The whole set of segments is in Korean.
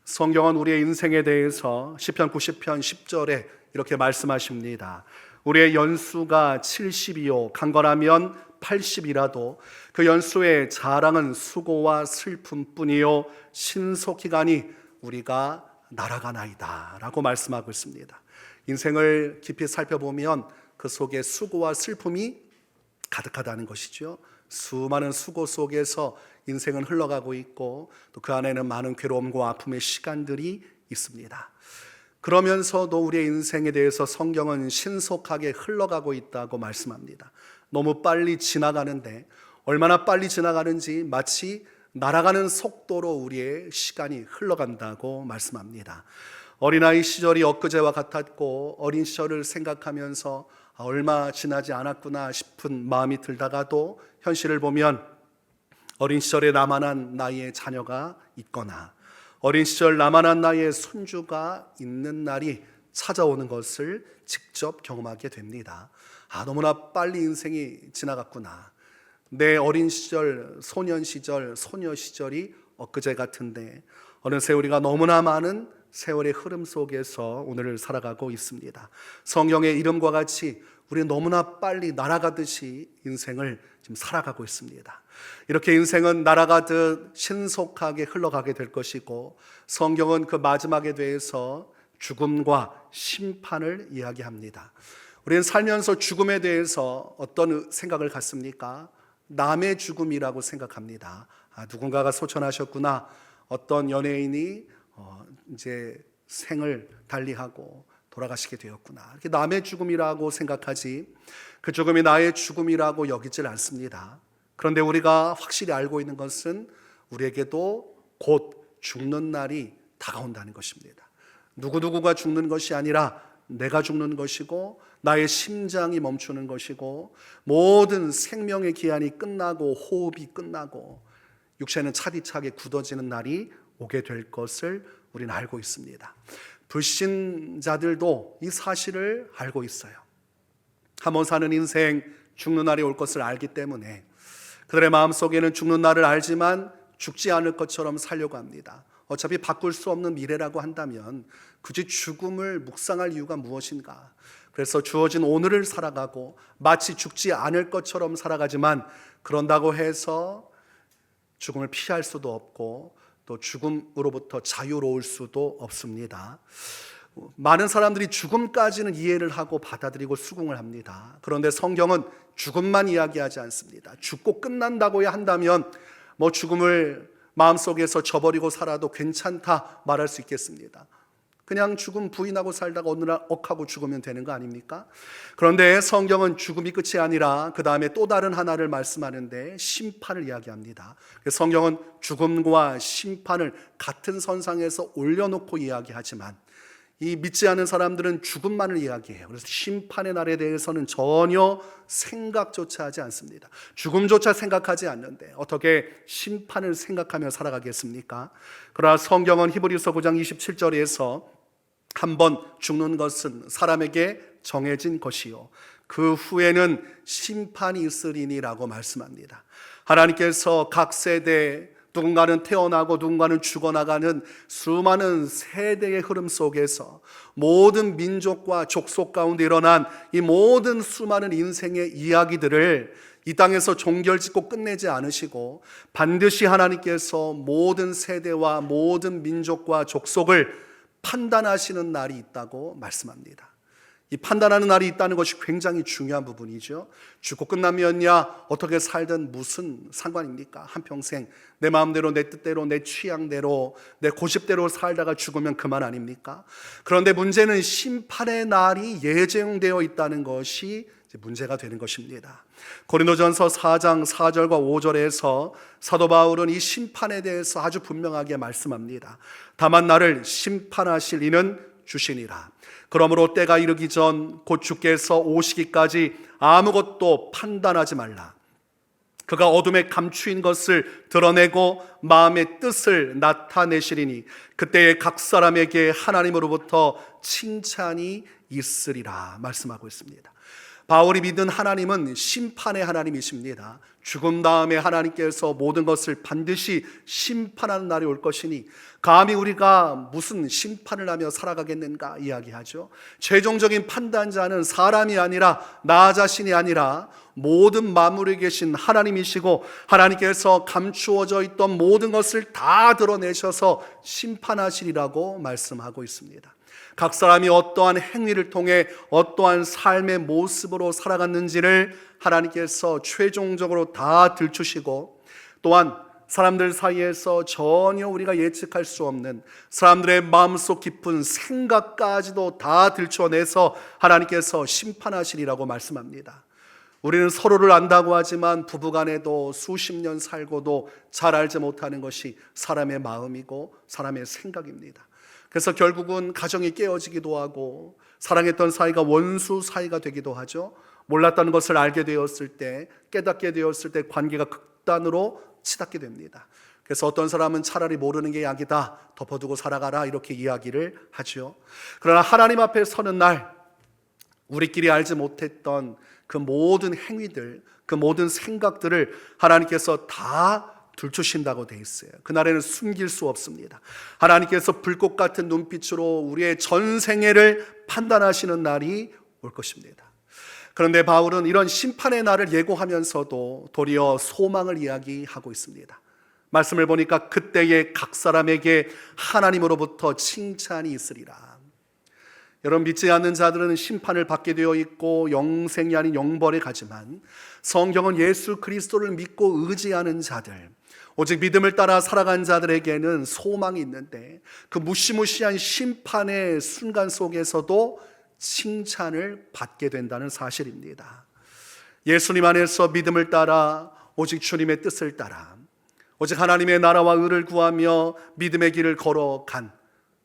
성경은 우리의 인생에 대해서 시편 90편 10절에 이렇게 말씀하십니다. 우리의 연수가 70이요 강건하면 80이라도 그 연수의 자랑은 수고와 슬픔뿐이요 신속히가니 우리가 날아가나이다 라고 말씀하고 있습니다. 인생을 깊이 살펴보면 그 속에 수고와 슬픔이 가득하다는 것이죠. 수많은 수고 속에서 인생은 흘러가고 있고 또 그 안에는 많은 괴로움과 아픔의 시간들이 있습니다. 그러면서도 우리의 인생에 대해서 성경은 신속하게 흘러가고 있다고 말씀합니다. 너무 빨리 지나가는데 얼마나 빨리 지나가는지 마치 날아가는 속도로 우리의 시간이 흘러간다고 말씀합니다. 어린아이 시절이 엊그제와 같았고 어린 시절을 생각하면서 얼마 지나지 않았구나 싶은 마음이 들다가도 현실을 보면 어린 시절에 나만한 나이의 자녀가 있거나 어린 시절 나만한 나이의 손주가 있는 날이 찾아오는 것을 직접 경험하게 됩니다. 너무나 빨리 인생이 지나갔구나. 내 어린 시절, 소년 시절, 소녀 시절이 엊그제 같은데 어느새 우리가 너무나 많은 세월의 흐름 속에서 오늘을 살아가고 있습니다. 성경의 이름과 같이 우리는 너무나 빨리 날아가듯이 인생을 지금 살아가고 있습니다. 이렇게 인생은 날아가듯 신속하게 흘러가게 될 것이고 성경은 그 마지막에 대해서 죽음과 심판을 이야기합니다. 우리는 살면서 죽음에 대해서 어떤 생각을 갖습니까? 남의 죽음이라고 생각합니다. 누군가가 소천하셨구나. 어떤 연예인이 이제 생을 달리하고 돌아가시게 되었구나. 이렇게 남의 죽음이라고 생각하지 그 죽음이 나의 죽음이라고 여기질 않습니다. 그런데 우리가 확실히 알고 있는 것은 우리에게도 곧 죽는 날이 다가온다는 것입니다. 누구누구가 죽는 것이 아니라 내가 죽는 것이고 나의 심장이 멈추는 것이고 모든 생명의 기한이 끝나고 호흡이 끝나고 육체는 차디차게 굳어지는 날이 오게 될 것을 우리는 알고 있습니다. 불신자들도 이 사실을 알고 있어요. 한번 사는 인생 죽는 날이 올 것을 알기 때문에 그들의 마음속에는 죽는 날을 알지만 죽지 않을 것처럼 살려고 합니다. 어차피 바꿀 수 없는 미래라고 한다면 굳이 죽음을 묵상할 이유가 무엇인가? 그래서 주어진 오늘을 살아가고 마치 죽지 않을 것처럼 살아가지만 그런다고 해서 죽음을 피할 수도 없고 또 죽음으로부터 자유로울 수도 없습니다. 많은 사람들이 죽음까지는 이해를 하고 받아들이고 수긍을 합니다. 그런데 성경은 죽음만 이야기하지 않습니다. 죽고 끝난다고야 한다면 죽음을 마음속에서 저버리고 살아도 괜찮다 말할 수 있겠습니다. 그냥 죽음 부인하고 살다가 어느 날 억하고 죽으면 되는 거 아닙니까? 그런데 성경은 죽음이 끝이 아니라 그 다음에 또 다른 하나를 말씀하는데 심판을 이야기합니다. 성경은 죽음과 심판을 같은 선상에서 올려놓고 이야기하지만 이 믿지 않은 사람들은 죽음만을 이야기해요. 그래서 심판의 날에 대해서는 전혀 생각조차 하지 않습니다. 죽음조차 생각하지 않는데 어떻게 심판을 생각하며 살아가겠습니까? 그러나 성경은 히브리서 9장 27절에서 한번 죽는 것은 사람에게 정해진 것이요 그 후에는 심판이 있으리니라고 말씀합니다. 하나님께서 각 세대 누군가는 태어나고 누군가는 죽어나가는 수많은 세대의 흐름 속에서 모든 민족과 족속 가운데 일어난 이 모든 수많은 인생의 이야기들을 이 땅에서 종결짓고 끝내지 않으시고 반드시 하나님께서 모든 세대와 모든 민족과 족속을 판단하시는 날이 있다고 말씀합니다. 이 판단하는 날이 있다는 것이 굉장히 중요한 부분이죠. 죽고 끝나면야 어떻게 살든 무슨 상관입니까? 한평생 내 마음대로 내 뜻대로 내 취향대로 내 고집대로 살다가 죽으면 그만 아닙니까? 그런데 문제는 심판의 날이 예정되어 있다는 것이 문제가 되는 것입니다. 고린도전서 4장 4절과 5절에서 사도 바울은 이 심판에 대해서 아주 분명하게 말씀합니다. 다만 나를 심판하실 이는 주시니라. 그러므로 때가 이르기 전 곧 주께서 오시기까지 아무것도 판단하지 말라. 그가 어둠에 감추인 것을 드러내고 마음의 뜻을 나타내시리니 그때에 각 사람에게 하나님으로부터 칭찬이 있으리라 말씀하고 있습니다. 바울이 믿은 하나님은 심판의 하나님이십니다. 죽음 다음에 하나님께서 모든 것을 반드시 심판하는 날이 올 것이니 감히 우리가 무슨 심판을 하며 살아가겠는가 이야기하죠. 최종적인 판단자는 사람이 아니라 나 자신이 아니라 모든 만물에 계신 하나님이시고 하나님께서 감추어져 있던 모든 것을 다 드러내셔서 심판하시리라고 말씀하고 있습니다. 각 사람이 어떠한 행위를 통해 어떠한 삶의 모습으로 살아갔는지를 하나님께서 최종적으로 다 들추시고, 또한 사람들 사이에서 전혀 우리가 예측할 수 없는 사람들의 마음속 깊은 생각까지도 다 들춰내서 하나님께서 심판하시리라고 말씀합니다. 우리는 서로를 안다고 하지만 부부간에도 수십 년 살고도 잘 알지 못하는 것이 사람의 마음이고 사람의 생각입니다. 그래서 결국은 가정이 깨어지기도 하고 사랑했던 사이가 원수 사이가 되기도 하죠. 몰랐다는 것을 알게 되었을 때, 깨닫게 되었을 때 관계가 극단으로 치닫게 됩니다. 그래서 어떤 사람은 차라리 모르는 게 약이다, 덮어두고 살아가라, 이렇게 이야기를 하죠. 그러나 하나님 앞에 서는 날 우리끼리 알지 못했던 그 모든 행위들, 그 모든 생각들을 하나님께서 다 들추신다고 되어 있어요. 그날에는 숨길 수 없습니다. 하나님께서 불꽃 같은 눈빛으로 우리의 전생애를 판단하시는 날이 올 것입니다. 그런데 바울은 이런 심판의 날을 예고하면서도 도리어 소망을 이야기하고 있습니다. 말씀을 보니까 그때에 각 사람에게 하나님으로부터 칭찬이 있으리라. 여러분, 믿지 않는 자들은 심판을 받게 되어 있고 영생이 아닌 영벌에 가지만 성경은 예수 그리스도를 믿고 의지하는 자들, 오직 믿음을 따라 살아간 자들에게는 소망이 있는데 그 무시무시한 심판의 순간 속에서도 칭찬을 받게 된다는 사실입니다. 예수님 안에서 믿음을 따라 오직 주님의 뜻을 따라 오직 하나님의 나라와 의를 구하며 믿음의 길을 걸어간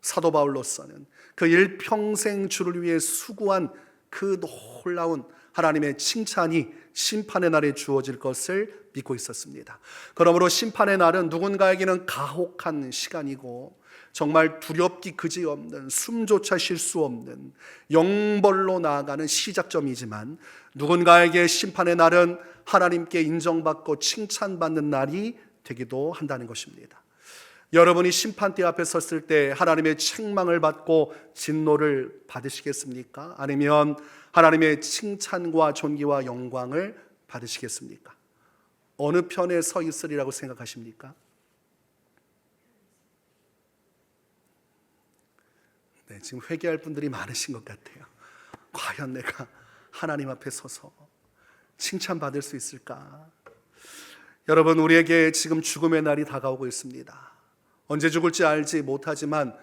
사도 바울로서는 그 일평생 주를 위해 수고한 그 놀라운 하나님의 칭찬이 심판의 날에 주어질 것을 믿고 있었습니다. 그러므로 심판의 날은 누군가에게는 가혹한 시간이고 정말 두렵기 그지없는, 숨조차 쉴 수 없는 영벌로 나아가는 시작점이지만 누군가에게 심판의 날은 하나님께 인정받고 칭찬받는 날이 되기도 한다는 것입니다. 여러분이 심판대 앞에 섰을 때 하나님의 책망을 받고 진노를 받으시겠습니까? 아니면 하나님의 칭찬과 존귀와 영광을 받으시겠습니까? 어느 편에 서 있으리라고 생각하십니까? 네, 지금 회개할 분들이 많으신 것 같아요. 과연 내가 하나님 앞에 서서 칭찬받을 수 있을까? 여러분, 우리에게 지금 죽음의 날이 다가오고 있습니다. 언제 죽을지 알지 못하지만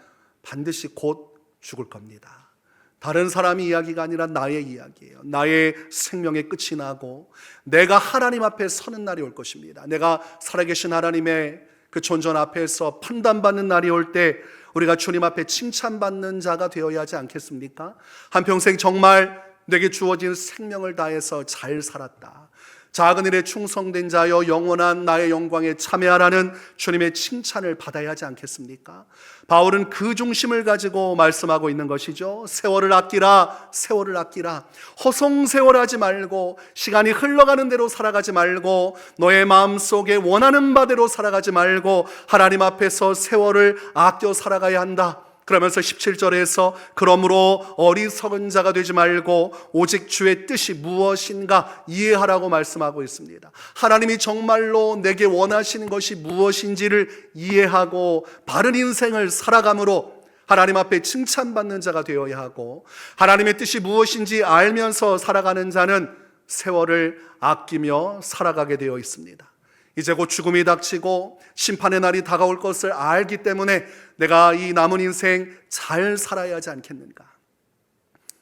반드시 곧 죽을 겁니다. 다른 사람의 이야기가 아니라 나의 이야기예요. 나의 생명의 끝이 나고 내가 하나님 앞에 서는 날이 올 것입니다. 내가 살아계신 하나님의 그 존전 앞에서 판단받는 날이 올 때 우리가 주님 앞에 칭찬받는 자가 되어야 하지 않겠습니까? 한평생 정말 내게 주어진 생명을 다해서 잘 살았다, 작은 일에 충성된 자여 영원한 나의 영광에 참여하라는 주님의 칭찬을 받아야 하지 않겠습니까? 바울은 그 중심을 가지고 말씀하고 있는 것이죠. 세월을 아끼라, 세월을 아끼라. 허송세월하지 말고 시간이 흘러가는 대로 살아가지 말고 너의 마음속에 원하는 바대로 살아가지 말고 하나님 앞에서 세월을 아껴 살아가야 한다. 그러면서 17절에서 그러므로 어리석은 자가 되지 말고 오직 주의 뜻이 무엇인가 이해하라고 말씀하고 있습니다. 하나님이 정말로 내게 원하시는 것이 무엇인지를 이해하고 바른 인생을 살아감으로 하나님 앞에 칭찬받는 자가 되어야 하고, 하나님의 뜻이 무엇인지 알면서 살아가는 자는 세월을 아끼며 살아가게 되어 있습니다. 이제 곧 죽음이 닥치고 심판의 날이 다가올 것을 알기 때문에 내가 이 남은 인생 잘 살아야 하지 않겠는가?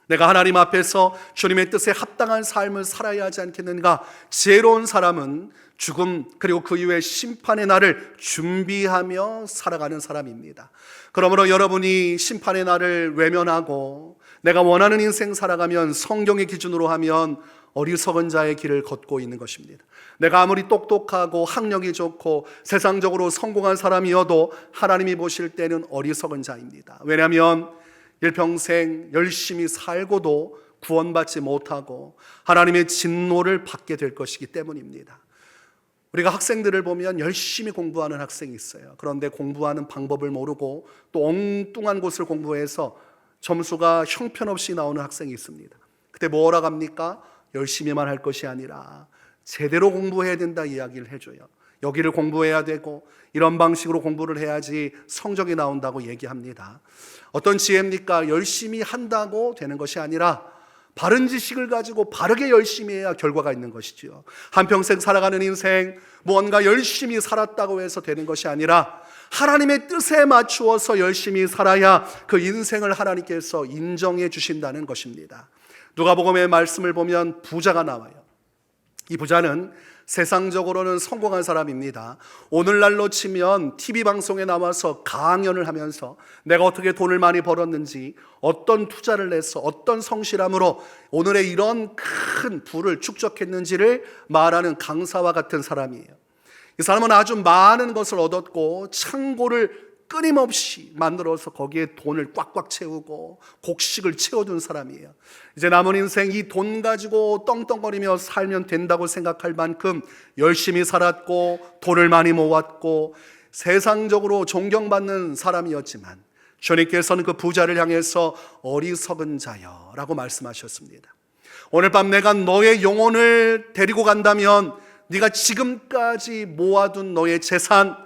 내가 하나님 앞에서 주님의 뜻에 합당한 삶을 살아야 하지 않겠는가? 지혜로운 사람은 죽음 그리고 그 이후에 심판의 날을 준비하며 살아가는 사람입니다. 그러므로 여러분이 심판의 날을 외면하고 내가 원하는 인생 살아가면 성경의 기준으로 하면 어리석은 자의 길을 걷고 있는 것입니다. 내가 아무리 똑똑하고 학력이 좋고 세상적으로 성공한 사람이어도 하나님이 보실 때는 어리석은 자입니다. 왜냐하면 일평생 열심히 살고도 구원받지 못하고 하나님의 진노를 받게 될 것이기 때문입니다. 우리가 학생들을 보면 열심히 공부하는 학생이 있어요. 그런데 공부하는 방법을 모르고 또 엉뚱한 곳을 공부해서 점수가 형편없이 나오는 학생이 있습니다. 그때 뭐라고 합니까? 열심히만 할 것이 아니라 제대로 공부해야 된다 이야기를 해줘요. 여기를 공부해야 되고 이런 방식으로 공부를 해야지 성적이 나온다고 얘기합니다. 어떤 지혜입니까? 열심히 한다고 되는 것이 아니라 바른 지식을 가지고 바르게 열심히 해야 결과가 있는 것이죠. 한평생 살아가는 인생 무언가 열심히 살았다고 해서 되는 것이 아니라 하나님의 뜻에 맞추어서 열심히 살아야 그 인생을 하나님께서 인정해 주신다는 것입니다. 누가복음의 말씀을 보면 부자가 나와요. 이 부자는 세상적으로는 성공한 사람입니다. 오늘날로 치면 TV 방송에 나와서 강연을 하면서 내가 어떻게 돈을 많이 벌었는지, 어떤 투자를 해서 어떤 성실함으로 오늘의 이런 큰 부를 축적했는지를 말하는 강사와 같은 사람이에요. 이 사람은 아주 많은 것을 얻었고 창고를 끊임없이 만들어서 거기에 돈을 꽉꽉 채우고 곡식을 채워둔 사람이에요. 이제 남은 인생 이 돈 가지고 떵떵거리며 살면 된다고 생각할 만큼 열심히 살았고 돈을 많이 모았고 세상적으로 존경받는 사람이었지만 주님께서는 그 부자를 향해서 어리석은 자여라고 말씀하셨습니다. 오늘 밤 내가 너의 영혼을 데리고 간다면 네가 지금까지 모아둔 너의 재산,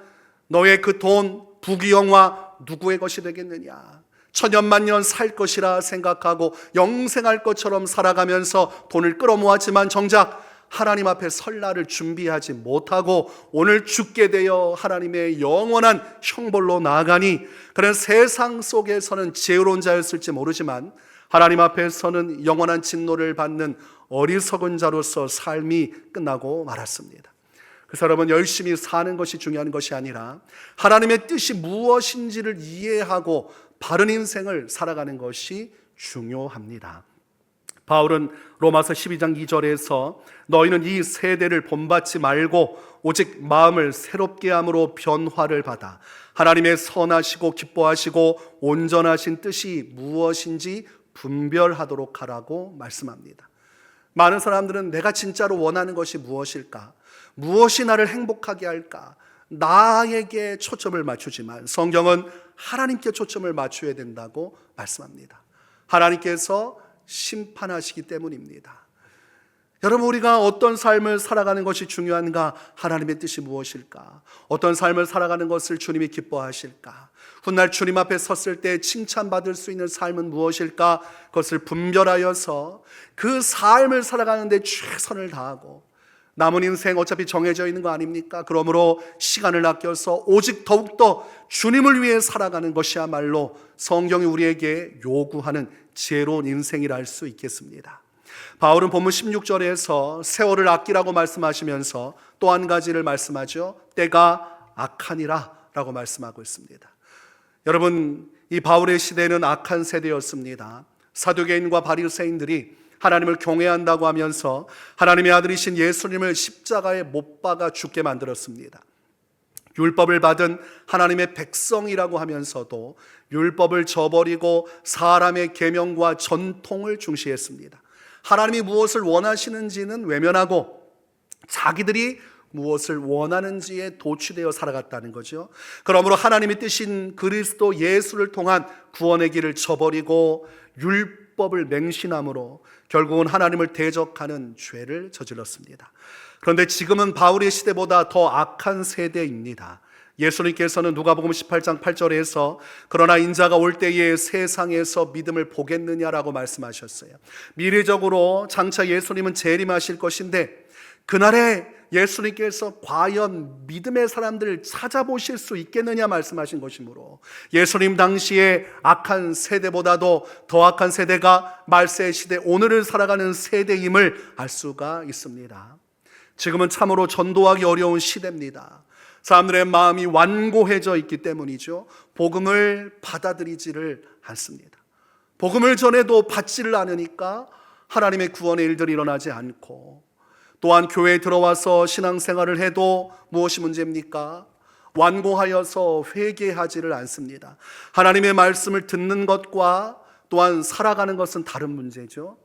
너의 그 돈, 부귀영화 누구의 것이 되겠느냐? 천년만년 살 것이라 생각하고 영생할 것처럼 살아가면서 돈을 끌어모았지만 정작 하나님 앞에 설 날을 준비하지 못하고 오늘 죽게 되어 하나님의 영원한 형벌로 나아가니 그런 세상 속에서는 지혜로운 자였을지 모르지만 하나님 앞에서는 영원한 진노를 받는 어리석은 자로서 삶이 끝나고 말았습니다. 그래서 여러분, 열심히 사는 것이 중요한 것이 아니라 하나님의 뜻이 무엇인지를 이해하고 바른 인생을 살아가는 것이 중요합니다. 바울은 로마서 12장 2절에서 너희는 이 세대를 본받지 말고 오직 마음을 새롭게 함으로 변화를 받아 하나님의 선하시고 기뻐하시고 온전하신 뜻이 무엇인지 분별하도록 하라고 말씀합니다. 많은 사람들은 내가 진짜로 원하는 것이 무엇일까? 무엇이 나를 행복하게 할까? 나에게 초점을 맞추지만 성경은 하나님께 초점을 맞춰야 된다고 말씀합니다. 하나님께서 심판하시기 때문입니다. 여러분, 우리가 어떤 삶을 살아가는 것이 중요한가? 하나님의 뜻이 무엇일까? 어떤 삶을 살아가는 것을 주님이 기뻐하실까? 훗날 주님 앞에 섰을 때 칭찬받을 수 있는 삶은 무엇일까? 그것을 분별하여서 그 삶을 살아가는데 최선을 다하고 남은 인생 어차피 정해져 있는 거 아닙니까? 그러므로 시간을 아껴서 오직 더욱더 주님을 위해 살아가는 것이야말로 성경이 우리에게 요구하는 지혜로운 인생이라 할 수 있겠습니다. 바울은 본문 16절에서 세월을 아끼라고 말씀하시면서 또 한 가지를 말씀하죠. 때가 악하니라 라고 말씀하고 있습니다. 여러분, 이 바울의 시대는 악한 세대였습니다. 사두개인과 바리새인들이 하나님을 경외한다고 하면서 하나님의 아들이신 예수님을 십자가에 못 박아 죽게 만들었습니다. 율법을 받은 하나님의 백성이라고 하면서도 율법을 저버리고 사람의 계명과 전통을 중시했습니다. 하나님이 무엇을 원하시는지는 외면하고 자기들이 무엇을 원하는지에 도취되어 살아갔다는 거죠. 그러므로 하나님의 뜻인 그리스도 예수를 통한 구원의 길을 저버리고 율법을 맹신함으로 결국은 하나님을 대적하는 죄를 저질렀습니다. 그런데 지금은 바울의 시대보다 더 악한 세대입니다. 예수님께서는 누가복음 18장 8절에서 그러나 인자가 올 때에 세상에서 믿음을 보겠느냐라고 말씀하셨어요. 미래적으로 장차 예수님은 재림하실 것인데 그날에 예수님께서 과연 믿음의 사람들을 찾아보실 수 있겠느냐 말씀하신 것이므로 예수님 당시에 악한 세대보다도 더 악한 세대가 말세 시대 오늘을 살아가는 세대임을 알 수가 있습니다. 지금은 참으로 전도하기 어려운 시대입니다. 사람들의 마음이 완고해져 있기 때문이죠. 복음을 받아들이지를 않습니다. 복음을 전해도 받지를 않으니까 하나님의 구원의 일들이 일어나지 않고 또한 교회에 들어와서 신앙생활을 해도 무엇이 문제입니까? 완고하여서 회개하지를 않습니다. 하나님의 말씀을 듣는 것과 또한 살아가는 것은 다른 문제죠.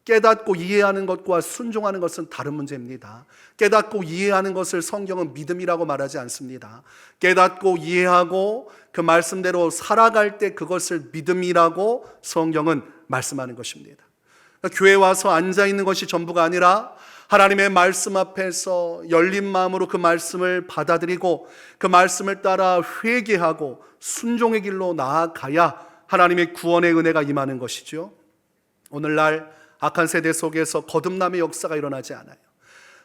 깨닫고 이해하는 것과 순종하는 것은 다른 문제입니다. 깨닫고 이해하는 것을 성경은 믿음이라고 말하지 않습니다. 깨닫고 이해하고 그 말씀대로 살아갈 때 그것을 믿음이라고 성경은 말씀하는 것입니다. 그러니까 교회에 와서 앉아있는 것이 전부가 아니라 하나님의 말씀 앞에서 열린 마음으로 그 말씀을 받아들이고 그 말씀을 따라 회개하고 순종의 길로 나아가야 하나님의 구원의 은혜가 임하는 것이죠. 오늘날 악한 세대 속에서 거듭남의 역사가 일어나지 않아요.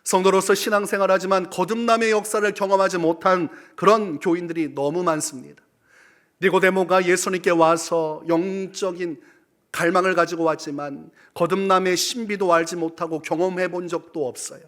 성도로서 신앙생활하지만 거듭남의 역사를 경험하지 못한 그런 교인들이 너무 많습니다. 니고데모가 예수님께 와서 영적인 갈망을 가지고 왔지만 거듭남의 신비도 알지 못하고 경험해 본 적도 없어요.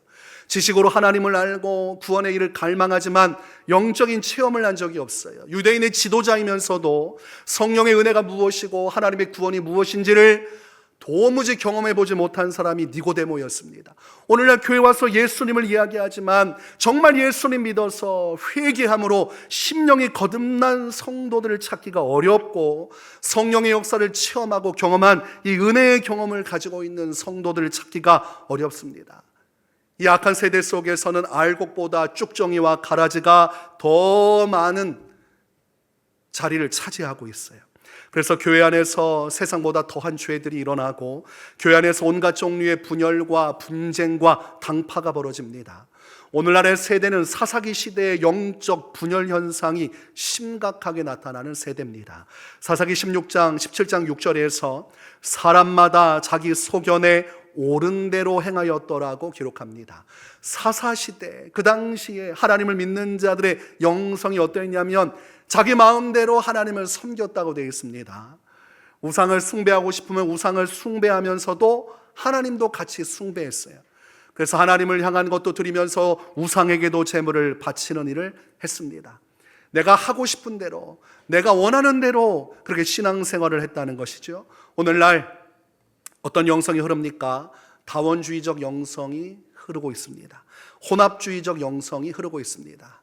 지식으로 하나님을 알고 구원의 일을 갈망하지만 영적인 체험을 한 적이 없어요. 유대인의 지도자이면서도 성령의 은혜가 무엇이고 하나님의 구원이 무엇인지를 도무지 경험해 보지 못한 사람이 니고데모였습니다. 오늘날 교회 와서 예수님을 이야기하지만 정말 예수님 믿어서 회개함으로 심령이 거듭난 성도들을 찾기가 어렵고 성령의 역사를 체험하고 경험한 이 은혜의 경험을 가지고 있는 성도들을 찾기가 어렵습니다. 이 악한 세대 속에서는 알곡보다 쭉정이와 가라지가 더 많은 자리를 차지하고 있어요. 그래서 교회 안에서 세상보다 더한 죄들이 일어나고 교회 안에서 온갖 종류의 분열과 분쟁과 당파가 벌어집니다. 오늘날의 세대는 사사기 시대의 영적 분열 현상이 심각하게 나타나는 세대입니다. 사사기 16장 17장 6절에서 사람마다 자기 소견에 옳은 대로 행하였더라고 기록합니다. 사사시대 그 당시에 하나님을 믿는 자들의 영성이 어떠했냐면 자기 마음대로 하나님을 섬겼다고 되어 있습니다. 우상을 숭배하고 싶으면 우상을 숭배하면서도 하나님도 같이 숭배했어요. 그래서 하나님을 향한 것도 드리면서 우상에게도 제물을 바치는 일을 했습니다. 내가 하고 싶은 대로 내가 원하는 대로 그렇게 신앙생활을 했다는 것이죠. 오늘날 어떤 영성이 흐릅니까? 다원주의적 영성이 흐르고 있습니다. 혼합주의적 영성이 흐르고 있습니다.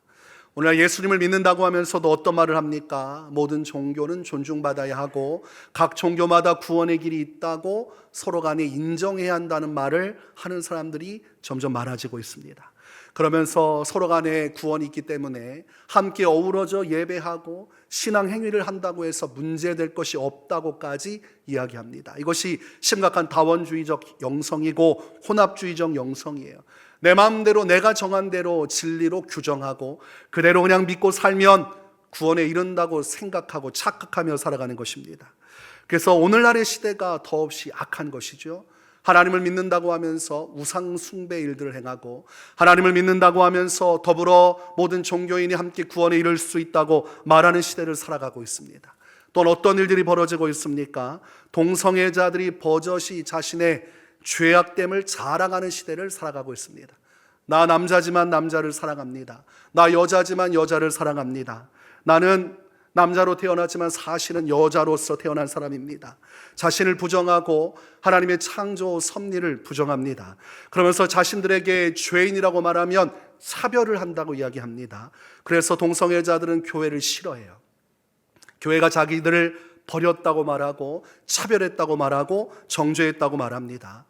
오늘 예수님을 믿는다고 하면서도 어떤 말을 합니까? 모든 종교는 존중받아야 하고 각 종교마다 구원의 길이 있다고 서로 간에 인정해야 한다는 말을 하는 사람들이 점점 많아지고 있습니다. 그러면서 서로 간에 구원이 있기 때문에 함께 어우러져 예배하고 신앙 행위를 한다고 해서 문제될 것이 없다고까지 이야기합니다. 이것이 심각한 다원주의적 영성이고 혼합주의적 영성이에요. 내 마음대로 내가 정한 대로 진리로 규정하고 그대로 그냥 믿고 살면 구원에 이른다고 생각하고 착각하며 살아가는 것입니다. 그래서 오늘날의 시대가 더없이 악한 것이죠. 하나님을 믿는다고 하면서 우상 숭배 일들을 행하고 하나님을 믿는다고 하면서 더불어 모든 종교인이 함께 구원에 이를 수 있다고 말하는 시대를 살아가고 있습니다. 또 어떤 일들이 벌어지고 있습니까? 동성애자들이 버젓이 자신의 죄악됨을 자랑하는 시대를 살아가고 있습니다. 나 남자지만 남자를 사랑합니다. 나 여자지만 여자를 사랑합니다. 나는 남자로 태어났지만 사실은 여자로서 태어난 사람입니다. 자신을 부정하고 하나님의 창조 섭리를 부정합니다. 그러면서 자신들에게 죄인이라고 말하면 차별을 한다고 이야기합니다. 그래서 동성애자들은 교회를 싫어해요. 교회가 자기들을 버렸다고 말하고 차별했다고 말하고 정죄했다고 말합니다.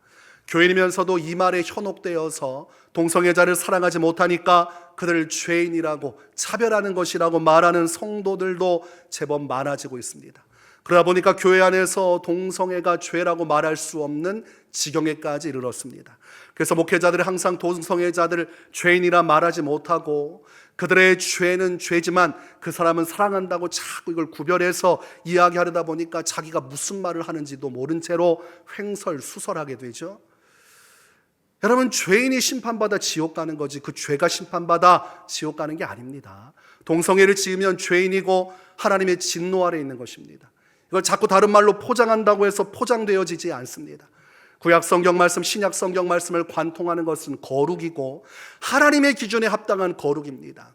교인이면서도 이 말에 현혹되어서 동성애자를 사랑하지 못하니까 그들을 죄인이라고 차별하는 것이라고 말하는 성도들도 제법 많아지고 있습니다. 그러다 보니까 교회 안에서 동성애가 죄라고 말할 수 없는 지경에까지 이르렀습니다. 그래서 목회자들이 항상 동성애자들을 죄인이라 말하지 못하고 그들의 죄는 죄지만 그 사람은 사랑한다고 자꾸 이걸 구별해서 이야기하려다 보니까 자기가 무슨 말을 하는지도 모른 채로 횡설수설하게 되죠. 여러분, 죄인이 심판받아 지옥 가는 거지 그 죄가 심판받아 지옥 가는 게 아닙니다. 동성애를 지으면 죄인이고 하나님의 진노 아래 있는 것입니다. 이걸 자꾸 다른 말로 포장한다고 해서 포장되어지지 않습니다. 구약 성경 말씀, 신약 성경 말씀을 관통하는 것은 거룩이고 하나님의 기준에 합당한 거룩입니다.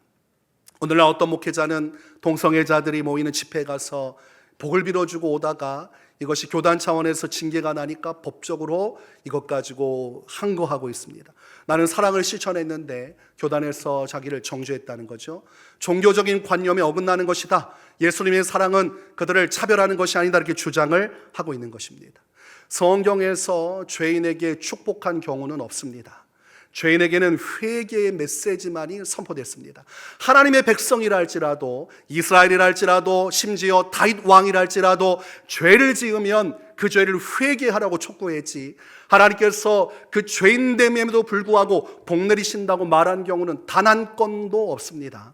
오늘날 어떤 목회자는 동성애자들이 모이는 집회에 가서 복을 빌어주고 오다가 이것이 교단 차원에서 징계가 나니까 법적으로 이것 가지고 항거하고 있습니다. 나는 사랑을 실천했는데 교단에서 자기를 정죄했다는 거죠. 종교적인 관념에 어긋나는 것이다. 예수님의 사랑은 그들을 차별하는 것이 아니다. 이렇게 주장을 하고 있는 것입니다. 성경에서 죄인에게 축복한 경우는 없습니다. 죄인에게는 회개의 메시지만이 선포됐습니다. 하나님의 백성이라 할지라도, 이스라엘이라 할지라도, 심지어 다윗 왕이라 할지라도 죄를 지으면 그 죄를 회개하라고 촉구했지, 하나님께서 그 죄인됨에도 불구하고 복 내리신다고 말한 경우는 단 한 건도 없습니다.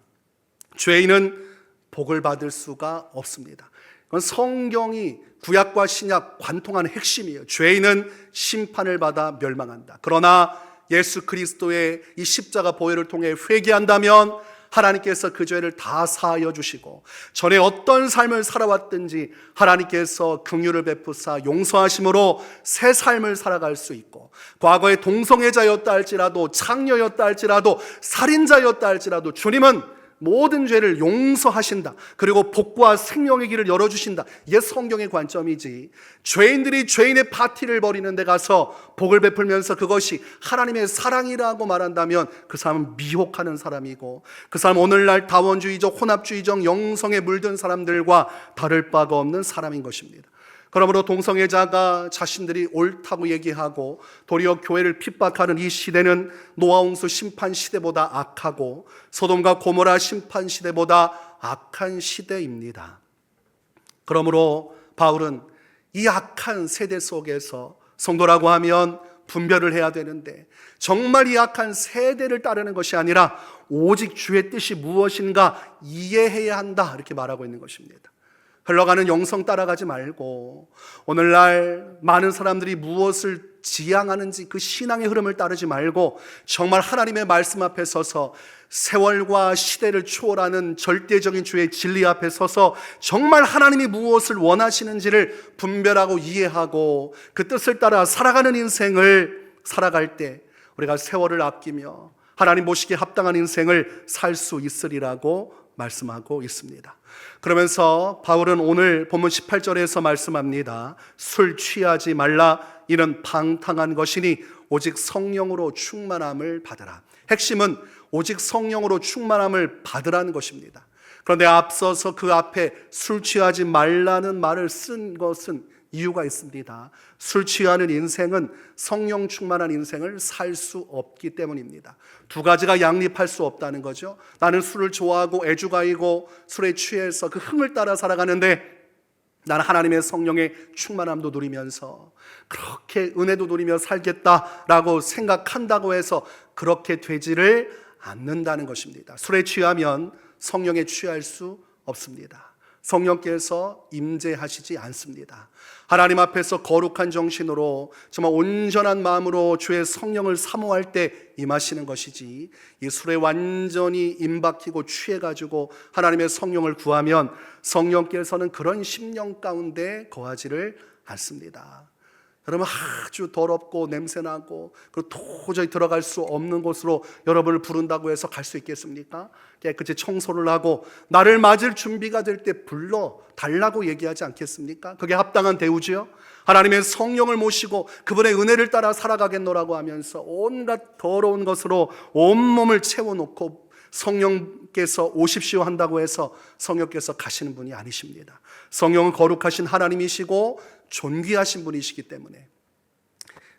죄인은 복을 받을 수가 없습니다. 그건 성경이 구약과 신약 관통하는 핵심이에요. 죄인은 심판을 받아 멸망한다. 그러나 예수 그리스도의 이 십자가 보혈을 통해 회개한다면 하나님께서 그 죄를 다 사하여 주시고, 전에 어떤 삶을 살아왔든지 하나님께서 긍휼을 베푸사 용서하심으로 새 삶을 살아갈 수 있고, 과거에 동성애자였다 할지라도, 창녀였다 할지라도, 살인자였다 할지라도 주님은 모든 죄를 용서하신다. 그리고 복과 생명의 길을 열어주신다. 이게 성경의 관점이지, 죄인들이 죄인의 파티를 벌이는 데 가서 복을 베풀면서 그것이 하나님의 사랑이라고 말한다면 그 사람은 미혹하는 사람이고, 그 사람은 오늘날 다원주의적, 혼합주의적 영성에 물든 사람들과 다를 바가 없는 사람인 것입니다. 그러므로 동성애자가 자신들이 옳다고 얘기하고 도리어 교회를 핍박하는 이 시대는 노아홍수 심판 시대보다 악하고 소돔과 고모라 심판 시대보다 악한 시대입니다. 그러므로 바울은 이 악한 세대 속에서 성도라고 하면 분별을 해야 되는데, 정말 이 악한 세대를 따르는 것이 아니라 오직 주의 뜻이 무엇인가 이해해야 한다, 이렇게 말하고 있는 것입니다. 흘러가는 영성 따라가지 말고, 오늘날 많은 사람들이 무엇을 지향하는지 그 신앙의 흐름을 따르지 말고 정말 하나님의 말씀 앞에 서서 세월과 시대를 초월하는 절대적인 주의 진리 앞에 서서 정말 하나님이 무엇을 원하시는지를 분별하고 이해하고 그 뜻을 따라 살아가는 인생을 살아갈 때 우리가 세월을 아끼며 하나님 보시기에 합당한 인생을 살 수 있으리라고 말씀하고 있습니다. 그러면서 바울은 오늘 본문 18절에서 말씀합니다. 술 취하지 말라, 이는 방탕한 것이니 오직 성령으로 충만함을 받으라. 핵심은 오직 성령으로 충만함을 받으라는 것입니다. 그런데 앞서서 그 앞에 술 취하지 말라는 말을 쓴 것은 이유가 있습니다. 술 취하는 인생은 성령 충만한 인생을 살 수 없기 때문입니다. 두 가지가 양립할 수 없다는 거죠. 나는 술을 좋아하고 애주가이고 술에 취해서 그 흥을 따라 살아가는데, 나는 하나님의 성령의 충만함도 누리면서 그렇게 은혜도 누리며 살겠다라고 생각한다고 해서 그렇게 되지를 않는다는 것입니다. 술에 취하면 성령에 취할 수 없습니다. 성령께서 임재하시지 않습니다. 하나님 앞에서 거룩한 정신으로 정말 온전한 마음으로 주의 성령을 사모할 때 임하시는 것이지, 이 술에 완전히 임박히고 취해가지고 하나님의 성령을 구하면 성령께서는 그런 심령 가운데 거하지를 않습니다. 그러면 아주 더럽고 냄새나고 그리고 도저히 들어갈 수 없는 곳으로 여러분을 부른다고 해서 갈 수 있겠습니까? 깨끗이 청소를 하고 나를 맞을 준비가 될 때 불러 달라고 얘기하지 않겠습니까? 그게 합당한 대우지요? 하나님의 성령을 모시고 그분의 은혜를 따라 살아가겠노라고 하면서 온갖 더러운 것으로 온몸을 채워놓고 성령께서 오십시오 한다고 해서 성령께서 가시는 분이 아니십니다. 성령은 거룩하신 하나님이시고 존귀하신 분이시기 때문에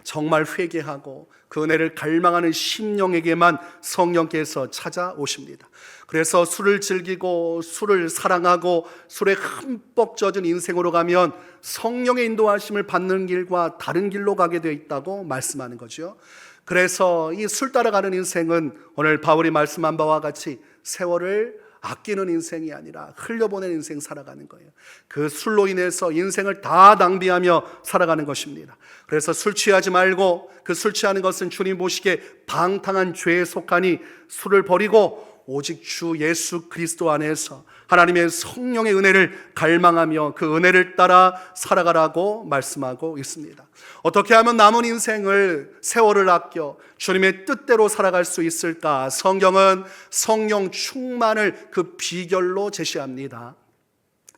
정말 회개하고 그 은혜를 갈망하는 심령에게만 성령께서 찾아오십니다. 그래서 술을 즐기고 술을 사랑하고 술에 흠뻑 젖은 인생으로 가면 성령의 인도하심을 받는 길과 다른 길로 가게 되어 있다고 말씀하는 거죠. 그래서 이 술 따라가는 인생은 오늘 바울이 말씀한 바와 같이 세월을 아끼는 인생이 아니라 흘려보내는 인생 살아가는 거예요. 그 술로 인해서 인생을 다 낭비하며 살아가는 것입니다. 그래서 술 취하지 말고, 그 술 취하는 것은 주님 보시기에 방탕한 죄에 속하니 술을 버리고 오직 주 예수 그리스도 안에서 하나님의 성령의 은혜를 갈망하며 그 은혜를 따라 살아가라고 말씀하고 있습니다. 어떻게 하면 남은 인생을, 세월을 아껴 주님의 뜻대로 살아갈 수 있을까? 성경은 성령 충만을 그 비결로 제시합니다.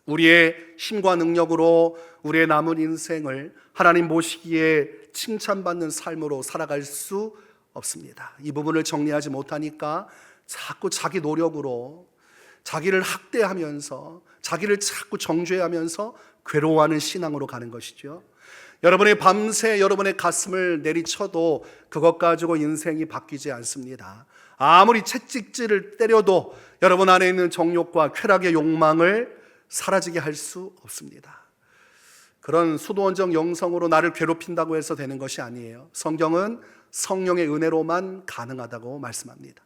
우리의 힘과 능력으로 우리의 남은 인생을 하나님 보시기에 칭찬받는 삶으로 살아갈 수 없습니다. 이 부분을 정리하지 못하니까 자꾸 자기 노력으로 자기를 학대하면서 자기를 자꾸 정죄하면서 괴로워하는 신앙으로 가는 것이죠. 여러분이 밤새 여러분의 가슴을 내리쳐도 그것 가지고 인생이 바뀌지 않습니다. 아무리 채찍질을 때려도 여러분 안에 있는 정욕과 쾌락의 욕망을 사라지게 할 수 없습니다. 그런 수도원적 영성으로 나를 괴롭힌다고 해서 되는 것이 아니에요. 성경은 성령의 은혜로만 가능하다고 말씀합니다.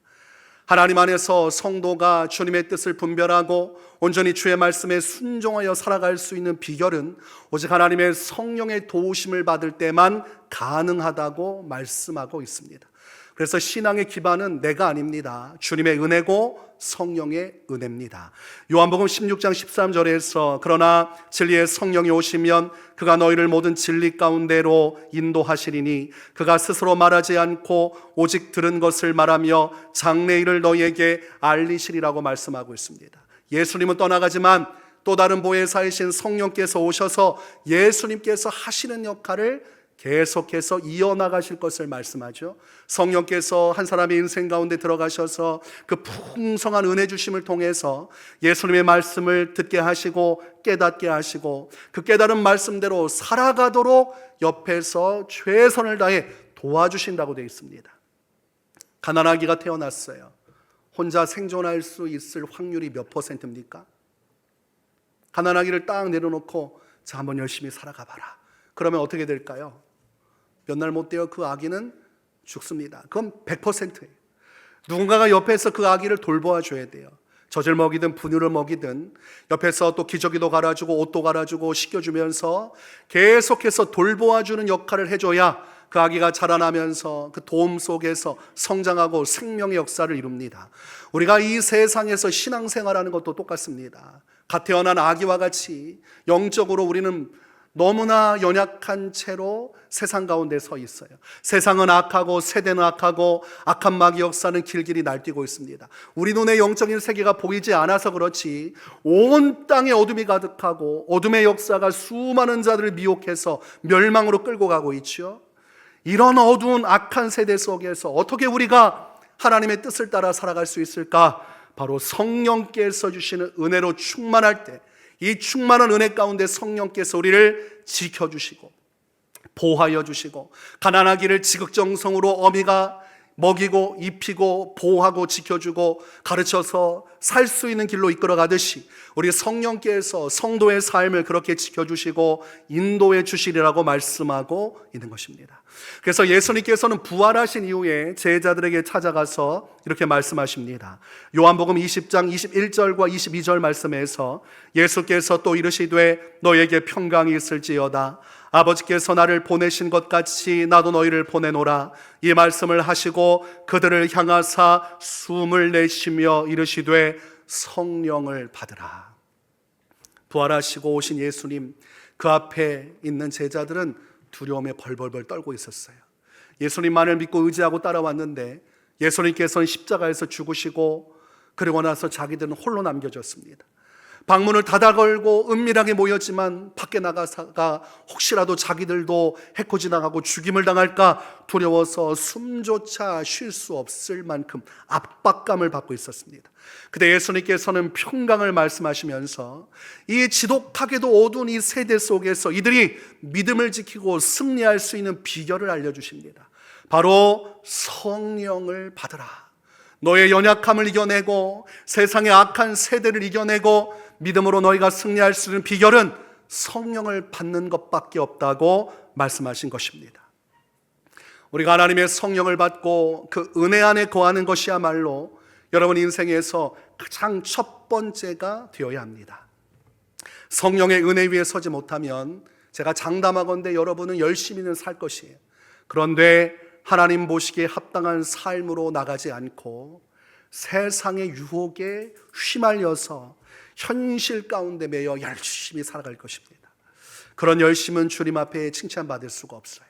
하나님 안에서 성도가 주님의 뜻을 분별하고 온전히 주의 말씀에 순종하여 살아갈 수 있는 비결은 오직 하나님의 성령의 도우심을 받을 때만 가능하다고 말씀하고 있습니다. 그래서 신앙의 기반은 내가 아닙니다. 주님의 은혜고 성령의 은혜입니다. 요한복음 16장 13절에서 그러나 진리의 성령이 오시면 그가 너희를 모든 진리 가운데로 인도하시리니 그가 스스로 말하지 않고 오직 들은 것을 말하며 장래일을 너희에게 알리시리라고 말씀하고 있습니다. 예수님은 떠나가지만 또 다른 보혜사이신 성령께서 오셔서 예수님께서 하시는 역할을 계속해서 이어나가실 것을 말씀하죠. 성령께서 한 사람의 인생 가운데 들어가셔서 그 풍성한 은혜 주심을 통해서 예수님의 말씀을 듣게 하시고 깨닫게 하시고 그 깨달은 말씀대로 살아가도록 옆에서 최선을 다해 도와주신다고 되어 있습니다. 가난아기가 태어났어요. 혼자 생존할 수 있을 확률이 몇 %입니까? 가난아기를 딱 내려놓고 자, 한번 열심히 살아가 봐라. 그러면 어떻게 될까요? 몇 날 못 되어 그 아기는 죽습니다. 그건 100%예요. 누군가가 옆에서 그 아기를 돌보아 줘야 돼요. 젖을 먹이든 분유를 먹이든 옆에서 또 기저귀도 갈아주고 옷도 갈아주고 씻겨주면서 계속해서 돌보아 주는 역할을 해줘야 그 아기가 자라나면서 그 도움 속에서 성장하고 생명의 역사를 이룹니다. 우리가 이 세상에서 신앙생활하는 것도 똑같습니다. 갓 태어난 아기와 같이 영적으로 우리는 너무나 연약한 채로 세상 가운데 서 있어요. 세상은 악하고 세대는 악하고 악한 마귀 역사는 길길이 날뛰고 있습니다. 우리 눈에 영적인 세계가 보이지 않아서 그렇지 온 땅에 어둠이 가득하고 어둠의 역사가 수많은 자들을 미혹해서 멸망으로 끌고 가고 있죠. 이런 어두운 악한 세대 속에서 어떻게 우리가 하나님의 뜻을 따라 살아갈 수 있을까? 바로 성령께서 주시는 은혜로 충만할 때 이 충만한 은혜 가운데 성령께서 우리를 지켜주시고 보호하여 주시고 가난하기를 지극정성으로 어미가 먹이고 입히고 보호하고 지켜주고 가르쳐서 살 수 있는 길로 이끌어 가듯이 우리 성령께서 성도의 삶을 그렇게 지켜주시고 인도해 주시리라고 말씀하고 있는 것입니다. 그래서 예수님께서는 부활하신 이후에 제자들에게 찾아가서 이렇게 말씀하십니다. 요한복음 20장 21절과 22절 말씀에서 예수께서 또 이르시되 너에게 평강이 있을지어다. 아버지께서 나를 보내신 것 같이 나도 너희를 보내노라. 이 말씀을 하시고 그들을 향하사 숨을 내쉬며 이르시되 성령을 받으라. 부활하시고 오신 예수님, 그 앞에 있는 제자들은 두려움에 벌벌벌 떨고 있었어요. 예수님만을 믿고 의지하고 따라왔는데 예수님께서는 십자가에서 죽으시고 그리고 나서 자기들은 홀로 남겨졌습니다. 방문을 닫아 걸고 은밀하게 모였지만 밖에 나가다가 혹시라도 자기들도 해코 지나가고 죽임을 당할까 두려워서 숨조차 쉴 수 없을 만큼 압박감을 받고 있었습니다. 그때 예수님께서는 평강을 말씀하시면서 이 지독하게도 어두운 이 세대 속에서 이들이 믿음을 지키고 승리할 수 있는 비결을 알려주십니다. 바로 성령을 받으라. 너의 연약함을 이겨내고 세상의 악한 세대를 이겨내고 믿음으로 너희가 승리할 수 있는 비결은 성령을 받는 것밖에 없다고 말씀하신 것입니다. 우리가 하나님의 성령을 받고 그 은혜 안에 거하는 것이야말로 여러분 인생에서 가장 첫 번째가 되어야 합니다. 성령의 은혜 위에 서지 못하면 제가 장담하건대 여러분은 열심히는 살 것이에요. 그런데 하나님 보시기에 합당한 삶으로 나가지 않고 세상의 유혹에 휘말려서 현실 가운데 매여 열심히 살아갈 것입니다. 그런 열심은 주님 앞에 칭찬받을 수가 없어요.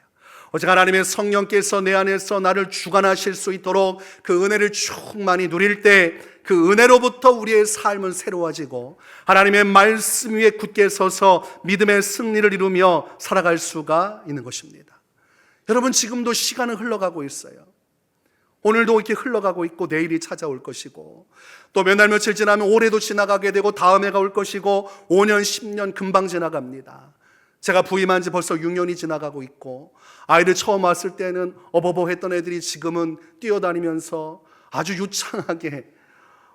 오직 하나님의 성령께서 내 안에서 나를 주관하실 수 있도록 그 은혜를 충만히 누릴 때 그 은혜로부터 우리의 삶은 새로워지고 하나님의 말씀 위에 굳게 서서 믿음의 승리를 이루며 살아갈 수가 있는 것입니다. 여러분 지금도 시간은 흘러가고 있어요. 오늘도 이렇게 흘러가고 있고 내일이 찾아올 것이고 또 몇 날 며칠 지나면 올해도 지나가게 되고 다음 해가 올 것이고 5년 10년 금방 지나갑니다. 제가 부임한 지 벌써 6년이 지나가고 있고, 아이들 처음 왔을 때는 어버버 했던 애들이 지금은 뛰어다니면서 아주 유창하게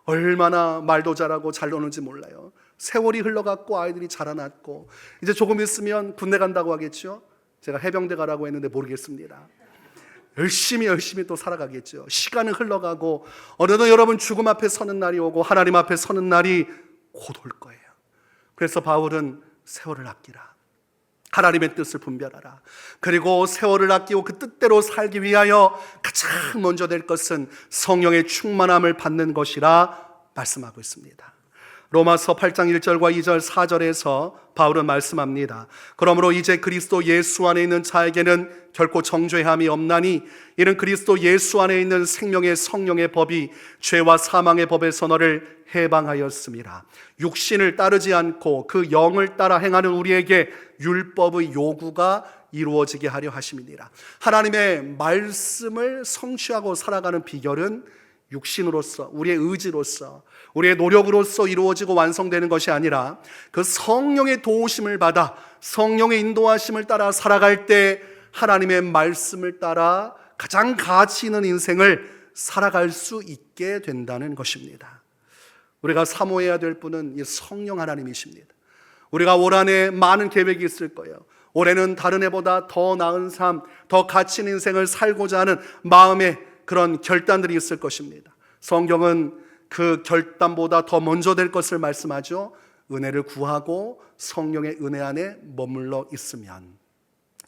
얼마나 말도 잘하고 잘 노는지 몰라요. 세월이 흘러갔고 아이들이 자라났고, 이제 조금 있으면 군대 간다고 하겠죠. 제가 해병대 가라고 했는데 모르겠습니다. 열심히 또 살아가겠죠. 시간은 흘러가고 어느덧 여러분 죽음 앞에 서는 날이 오고 하나님 앞에 서는 날이 곧 올 거예요. 그래서 바울은 세월을 아끼라, 하나님의 뜻을 분별하라, 그리고 세월을 아끼고 그 뜻대로 살기 위하여 가장 먼저 될 것은 성령의 충만함을 받는 것이라 말씀하고 있습니다. 로마서 8장 1절과 2절 4절에서 바울은 말씀합니다. 그러므로 이제 그리스도 예수 안에 있는 자에게는 결코 정죄함이 없나니 이는 그리스도 예수 안에 있는 생명의 성령의 법이 죄와 사망의 법에서 너를 해방하였음이라. 육신을 따르지 않고 그 영을 따라 행하는 우리에게 율법의 요구가 이루어지게 하려 하심이니라. 하나님의 말씀을 성취하고 살아가는 비결은 육신으로서, 우리의 의지로서, 우리의 노력으로서 이루어지고 완성되는 것이 아니라 그 성령의 도우심을 받아 성령의 인도하심을 따라 살아갈 때 하나님의 말씀을 따라 가장 가치 있는 인생을 살아갈 수 있게 된다는 것입니다. 우리가 사모해야 될 분은 이 성령 하나님이십니다. 우리가 올 한해 많은 계획이 있을 거예요. 올해는 다른 해보다 더 나은 삶, 더 가치 있는 인생을 살고자 하는 마음의 그런 결단들이 있을 것입니다. 성경은 그 결단보다 더 먼저 될 것을 말씀하죠. 은혜를 구하고 성령의 은혜 안에 머물러 있으면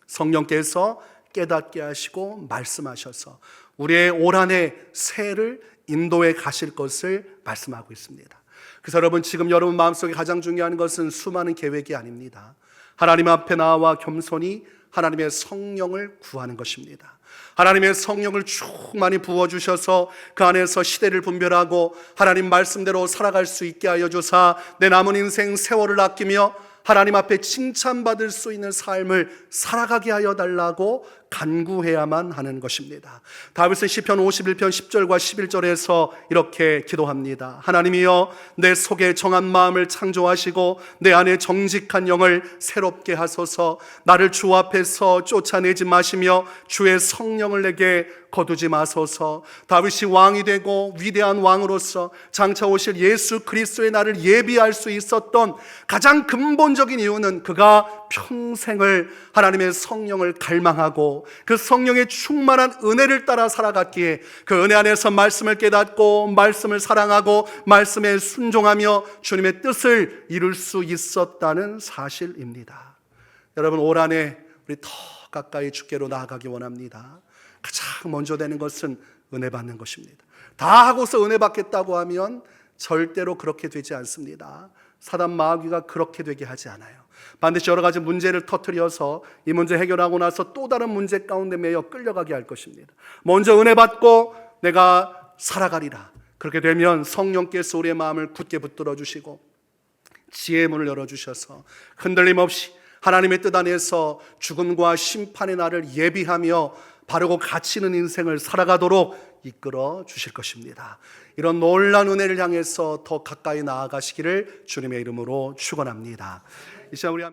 성령께서 깨닫게 하시고 말씀하셔서 우리의 올 한해 새해를 인도해 가실 것을 말씀하고 있습니다. 그래서 여러분, 지금 여러분 마음속에 가장 중요한 것은 수많은 계획이 아닙니다. 하나님 앞에 나와 겸손히 하나님의 성령을 구하는 것입니다. 하나님의 성령을 충만히 부어주셔서 그 안에서 시대를 분별하고 하나님 말씀대로 살아갈 수 있게 하여 주사 내 남은 인생 세월을 아끼며 하나님 앞에 칭찬받을 수 있는 삶을 살아가게 하여 달라고 간구해야만 하는 것입니다. 다윗은 시편 51편 10절과 11절에서 이렇게 기도합니다. 하나님이여, 내 속에 정한 마음을 창조하시고 내 안에 정직한 영을 새롭게 하소서. 나를 주 앞에서 쫓아내지 마시며 주의 성령을 내게 거두지 마소서. 다윗이 왕이 되고 위대한 왕으로서 장차 오실 예수 그리스도의 날을 예비할 수 있었던 가장 근본적인 이유는 그가 평생을 하나님의 성령을 갈망하고 그 성령의 충만한 은혜를 따라 살아갔기에 그 은혜 안에서 말씀을 깨닫고 말씀을 사랑하고 말씀에 순종하며 주님의 뜻을 이룰 수 있었다는 사실입니다. 여러분, 올 한해 우리 더 가까이 주께로 나아가기 원합니다. 가장 먼저 되는 것은 은혜 받는 것입니다. 다 하고서 은혜 받겠다고 하면 절대로 그렇게 되지 않습니다. 사단 마귀가 그렇게 되게 하지 않아요. 반드시 여러 가지 문제를 터뜨려서 이 문제 해결하고 나서 또 다른 문제 가운데 매여 끌려가게 할 것입니다. 먼저 은혜 받고 내가 살아가리라. 그렇게 되면 성령께서 우리의 마음을 굳게 붙들어 주시고 지혜의 문을 열어주셔서 흔들림 없이 하나님의 뜻 안에서 죽음과 심판의 날을 예비하며 바르고 가치 있는 인생을 살아가도록 이끌어 주실 것입니다. 이런 놀라운 은혜를 향해서 더 가까이 나아가시기를 주님의 이름으로 축원합니다. 이 시간 우리